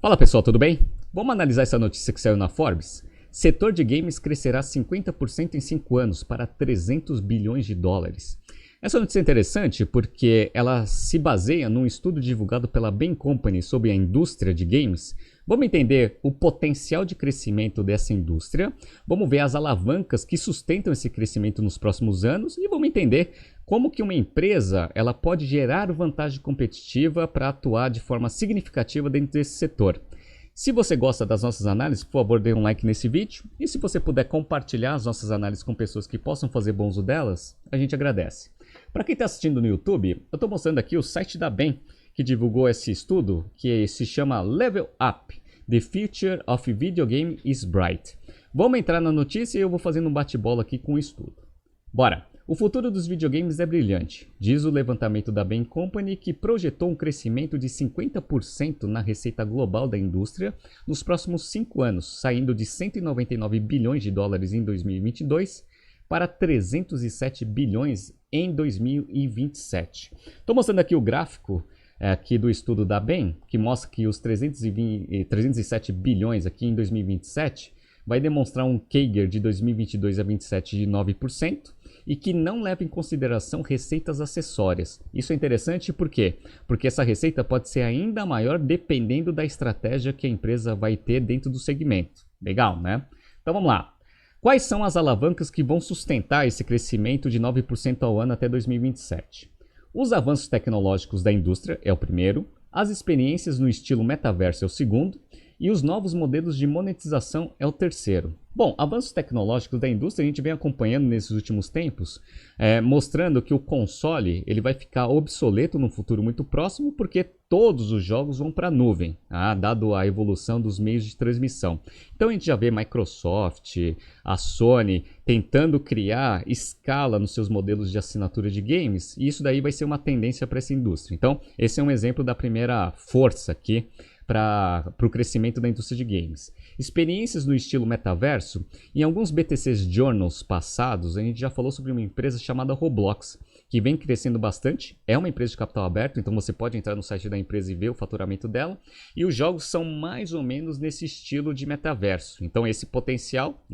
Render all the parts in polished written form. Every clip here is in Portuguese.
Fala pessoal, tudo bem? Vamos analisar essa notícia que saiu na Forbes? Setor de games crescerá 50% em 5 anos para 300 bilhões de dólares. Essa notícia é interessante porque ela se baseia num estudo divulgado pela Bain Company sobre a indústria de games. Vamos entender o potencial de crescimento dessa indústria, vamos ver as alavancas que sustentam esse crescimento nos próximos anos e vamos entender como que uma empresa ela pode gerar vantagem competitiva para atuar de forma significativa dentro desse setor. Se você gosta das nossas análises, por favor, dê um like nesse vídeo. E se você puder compartilhar as nossas análises com pessoas que possam fazer bom uso delas, a gente agradece. Para quem está assistindo no YouTube, eu estou mostrando aqui o site da Bain, que divulgou esse estudo, que se chama Level Up, The Future of Video Game is Bright. Vamos entrar na notícia e eu vou fazendo um bate-bola aqui com o estudo. Bora! O futuro dos videogames é brilhante, diz o levantamento da Bain Company, que projetou um crescimento de 50% na receita global da indústria nos próximos 5 anos, saindo de 199 bilhões de dólares em 2022 para 307 bilhões em 2027. Estou mostrando aqui o gráfico aqui do estudo da Bain, que mostra que os 307 bilhões aqui em 2027 vai demonstrar um CAGR de 2022 a 27 de 9%, e que não leva em consideração receitas acessórias. Isso é interessante por quê? Porque essa receita pode ser ainda maior dependendo da estratégia que a empresa vai ter dentro do segmento. Legal, né? Então vamos lá. Quais são as alavancas que vão sustentar esse crescimento de 9% ao ano até 2027? Os avanços tecnológicos da indústria é o primeiro, as experiências no estilo metaverso é o segundo, e os novos modelos de monetização é o terceiro. Bom, avanços tecnológicos da indústria a gente vem acompanhando nesses últimos tempos, mostrando que o console ele vai ficar obsoleto no futuro muito próximo, porque todos os jogos vão para a nuvem, dado a evolução dos meios de transmissão. Então a gente já vê Microsoft, a Sony tentando criar escala nos seus modelos de assinatura de games, e isso daí vai ser uma tendência para essa indústria. Então esse é um exemplo da primeira força aqui para o crescimento da indústria de games. Experiências no estilo metaverso. Em alguns BTCs Journals passados, a gente já falou sobre uma empresa chamada Roblox, que vem crescendo bastante. É uma empresa de capital aberto, então você pode entrar no site da empresa e ver o faturamento dela. E os jogos são mais ou menos nesse estilo de metaverso. Então esse potencial,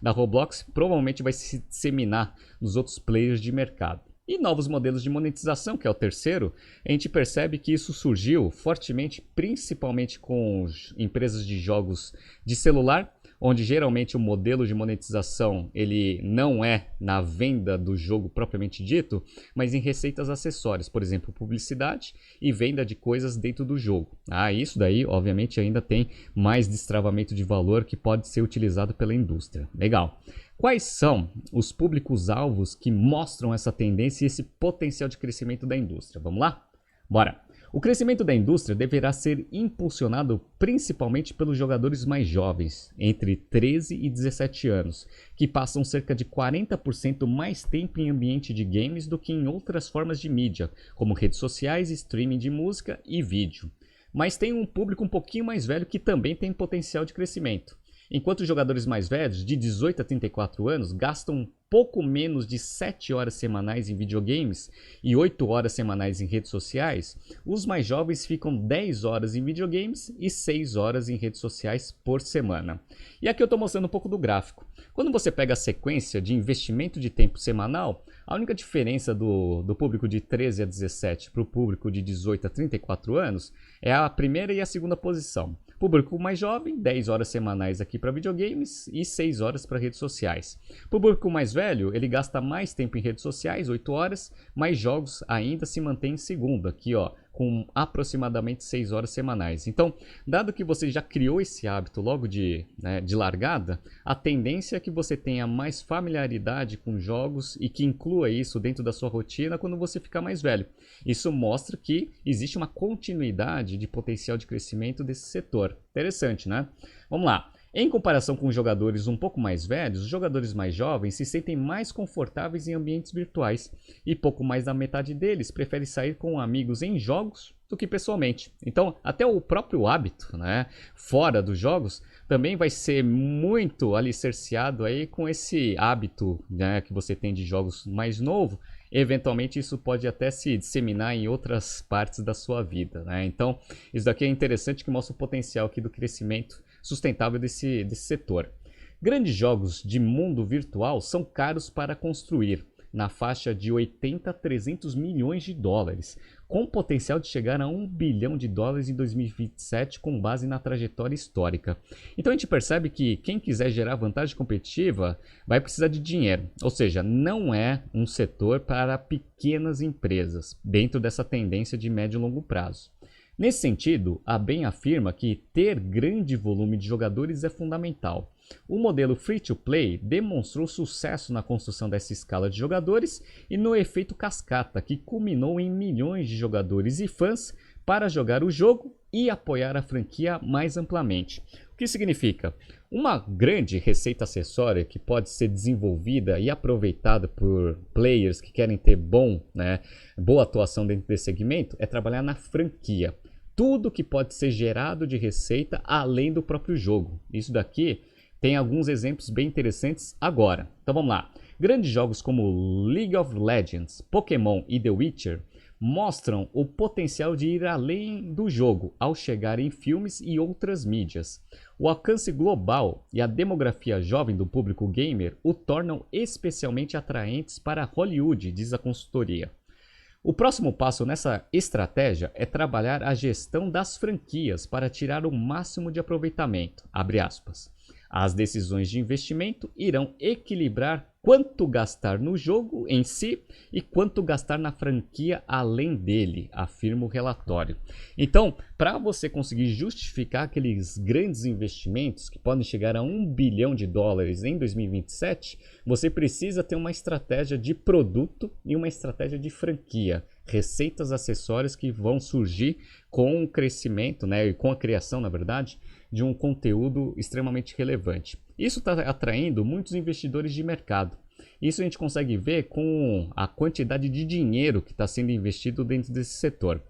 da Roblox provavelmente vai se disseminar nos outros players de mercado. E novos modelos de monetização, que é o terceiro, a gente percebe que isso surgiu fortemente, principalmente com empresas de jogos de celular, onde geralmente o modelo de monetização ele não é na venda do jogo propriamente dito, mas em receitas acessórias, por exemplo, publicidade e venda de coisas dentro do jogo. Isso daí, obviamente, ainda tem mais destravamento de valor que pode ser utilizado pela indústria. Legal. Quais são os públicos-alvos que mostram essa tendência e esse potencial de crescimento da indústria? Vamos lá? Bora! O crescimento da indústria deverá ser impulsionado principalmente pelos jogadores mais jovens, entre 13 e 17 anos, que passam cerca de 40% mais tempo em ambiente de games do que em outras formas de mídia, como redes sociais, streaming de música e vídeo. Mas tem um público um pouquinho mais velho que também tem potencial de crescimento. Enquanto os jogadores mais velhos, de 18 a 34 anos, gastam pouco menos de 7 horas semanais em videogames e 8 horas semanais em redes sociais, os mais jovens ficam 10 horas em videogames e 6 horas em redes sociais por semana. E aqui eu estou mostrando um pouco do gráfico. Quando você pega a sequência de investimento de tempo semanal, a única diferença do público de 13 a 17 para o público de 18 a 34 anos é a primeira e a segunda posição. Público mais jovem, 10 horas semanais aqui para videogames e 6 horas para redes sociais. Público mais velho, ele gasta mais tempo em redes sociais, 8 horas, mas jogos ainda se mantém em segundo, aqui com aproximadamente 6 horas semanais. Então, dado que você já criou esse hábito logo de largada, a tendência é que você tenha mais familiaridade com jogos e que inclua isso dentro da sua rotina quando você ficar mais velho. Isso mostra que existe uma continuidade de potencial de crescimento desse setor. Interessante, né? Vamos lá. Em comparação com jogadores um pouco mais velhos, os jogadores mais jovens se sentem mais confortáveis em ambientes virtuais e pouco mais da metade deles prefere sair com amigos em jogos do que pessoalmente. Então, até o próprio hábito, fora dos jogos, também vai ser muito alicerciado aí com esse hábito, que você tem de jogos mais novo eventualmente isso pode até se disseminar em outras partes da sua vida, né? Então, isso daqui é interessante, que mostra o potencial aqui do crescimento sustentável desse setor. Grandes jogos de mundo virtual são caros para construir, na faixa de 80 a 300 milhões de dólares, com potencial de chegar a 1 bilhão de dólares em 2027, com base na trajetória histórica. Então a gente percebe que quem quiser gerar vantagem competitiva vai precisar de dinheiro, ou seja, não é um setor para pequenas empresas, dentro dessa tendência de médio e longo prazo. Nesse sentido, a BEM afirma que ter grande volume de jogadores é fundamental. O modelo free-to-play demonstrou sucesso na construção dessa escala de jogadores e no efeito cascata, que culminou em milhões de jogadores e fãs para jogar o jogo e apoiar a franquia mais amplamente. O que significa? Uma grande receita acessória que pode ser desenvolvida e aproveitada por players que querem ter boa atuação dentro desse segmento é trabalhar na franquia. Tudo que pode ser gerado de receita além do próprio jogo. Isso daqui tem alguns exemplos bem interessantes agora. Então vamos lá. Grandes jogos como League of Legends, Pokémon e The Witcher mostram o potencial de ir além do jogo ao chegar em filmes e outras mídias. O alcance global e a demografia jovem do público gamer o tornam especialmente atraentes para Hollywood, diz a consultoria. O próximo passo nessa estratégia é trabalhar a gestão das franquias para tirar o máximo de aproveitamento, abre aspas. As decisões de investimento irão equilibrar quanto gastar no jogo em si e quanto gastar na franquia além dele, afirma o relatório. Então, para você conseguir justificar aqueles grandes investimentos que podem chegar a 1 bilhão de dólares em 2027, você precisa ter uma estratégia de produto e uma estratégia de franquia, receitas acessórias que vão surgir com o crescimento, e com a criação, na verdade, de um conteúdo extremamente relevante. Isso está atraindo muitos investidores de mercado. Isso a gente consegue ver com a quantidade de dinheiro que está sendo investido dentro desse setor.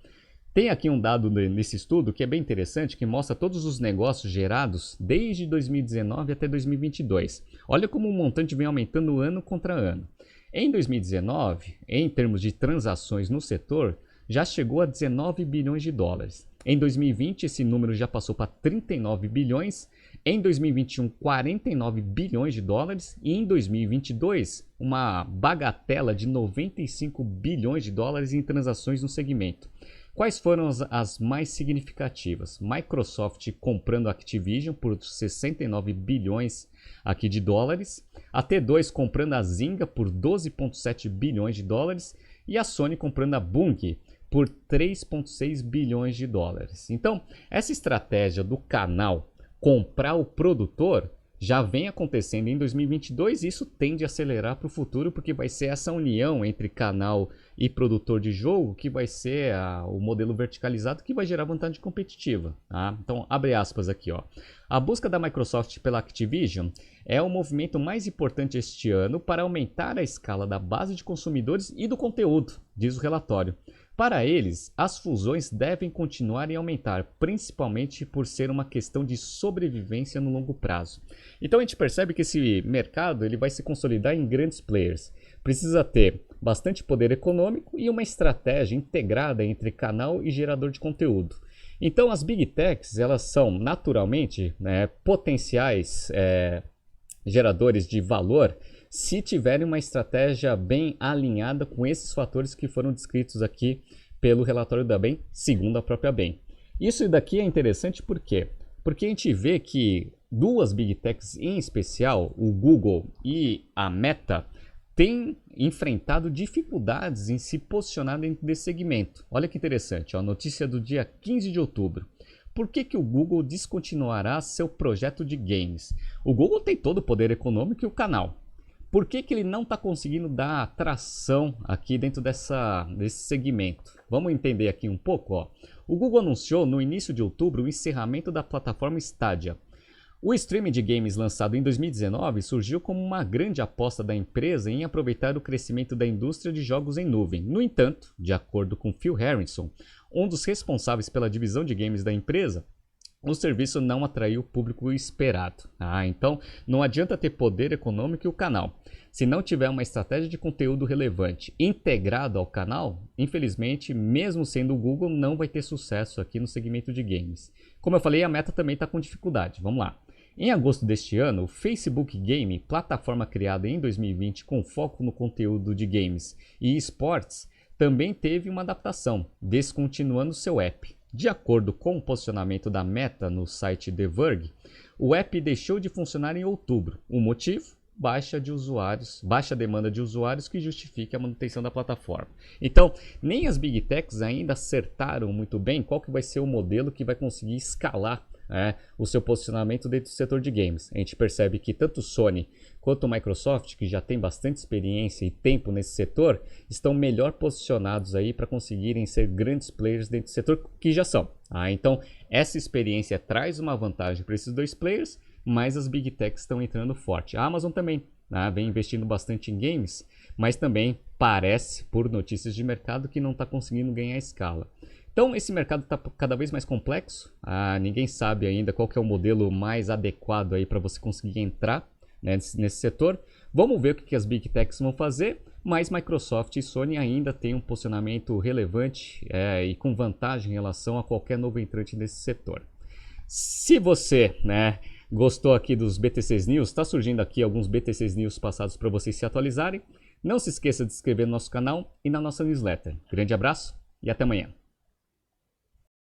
Tem aqui um dado nesse estudo que é bem interessante, que mostra todos os negócios gerados desde 2019 até 2022. Olha como o montante vem aumentando ano contra ano. Em 2019, em termos de transações no setor, já chegou a 19 bilhões de dólares. Em 2020, esse número já passou para 39 bilhões. Em 2021, 49 bilhões de dólares. E em 2022, uma bagatela de 95 bilhões de dólares em transações no segmento. Quais foram as mais significativas? Microsoft comprando a Activision por 69 bilhões aqui de dólares. A T2 comprando a Zynga por 12,7 bilhões de dólares. E a Sony comprando a Bungie por 3,6 bilhões de dólares. Então, essa estratégia do canal comprar o produtor já vem acontecendo em 2022 e isso tende a acelerar para o futuro, porque vai ser essa união entre canal e produtor de jogo que vai ser o modelo verticalizado que vai gerar vantagem competitiva. Tá? Então, abre aspas aqui. A busca da Microsoft pela Activision é o movimento mais importante este ano para aumentar a escala da base de consumidores e do conteúdo, diz o relatório. Para eles, as fusões devem continuar e aumentar, principalmente por ser uma questão de sobrevivência no longo prazo. Então a gente percebe que esse mercado ele vai se consolidar em grandes players. Precisa ter bastante poder econômico e uma estratégia integrada entre canal e gerador de conteúdo. Então as Big Techs elas são naturalmente potenciais geradores de valor se tiverem uma estratégia bem alinhada com esses fatores que foram descritos aqui pelo relatório da BEM, segundo a própria BEM. Isso daqui é interessante por quê? Porque a gente vê que duas Big Techs em especial, o Google e a Meta, têm enfrentado dificuldades em se posicionar dentro desse segmento. Olha que interessante, a notícia do dia 15 de outubro. Por que o Google descontinuará seu projeto de games? O Google tem todo o poder econômico e o canal. Por que ele não está conseguindo dar tração aqui dentro desse segmento? Vamos entender aqui um pouco. O Google anunciou no início de outubro o encerramento da plataforma Stadia. O streaming de games lançado em 2019 surgiu como uma grande aposta da empresa em aproveitar o crescimento da indústria de jogos em nuvem. No entanto, de acordo com Phil Harrison, um dos responsáveis pela divisão de games da empresa, o serviço não atraiu o público esperado. Então, não adianta ter poder econômico e o canal. Se não tiver uma estratégia de conteúdo relevante integrado ao canal, infelizmente, mesmo sendo o Google, não vai ter sucesso aqui no segmento de games. Como eu falei, a Meta também está com dificuldade. Vamos lá. Em agosto deste ano, o Facebook Game, plataforma criada em 2020 com foco no conteúdo de games e esportes, também teve uma adaptação, descontinuando seu app. De acordo com o posicionamento da Meta no site The Verge, o app deixou de funcionar em outubro. O motivo? Baixa demanda de usuários que justifique a manutenção da plataforma. Então, nem as Big Techs ainda acertaram muito bem qual que vai ser o modelo que vai conseguir escalar o seu posicionamento dentro do setor de games. A gente percebe que tanto Sony quanto a Microsoft, que já tem bastante experiência e tempo nesse setor, estão melhor posicionados aí para conseguirem ser grandes players dentro do setor, que já são. Então, essa experiência traz uma vantagem para esses dois players, mas as Big Techs estão entrando forte. A Amazon também vem investindo bastante em games, mas também parece, por notícias de mercado, que não está conseguindo ganhar escala. Então, esse mercado está cada vez mais complexo. Ninguém sabe ainda qual que é o modelo mais adequado aí para você conseguir entrar nesse setor. Vamos ver o que as Big Techs vão fazer, mas Microsoft e Sony ainda têm um posicionamento relevante e com vantagem em relação a qualquer novo entrante nesse setor. Se você gostou aqui dos BTCs News, está surgindo aqui alguns BTCs News passados para vocês se atualizarem. Não se esqueça de se inscrever no nosso canal e na nossa newsletter. Grande abraço e até amanhã.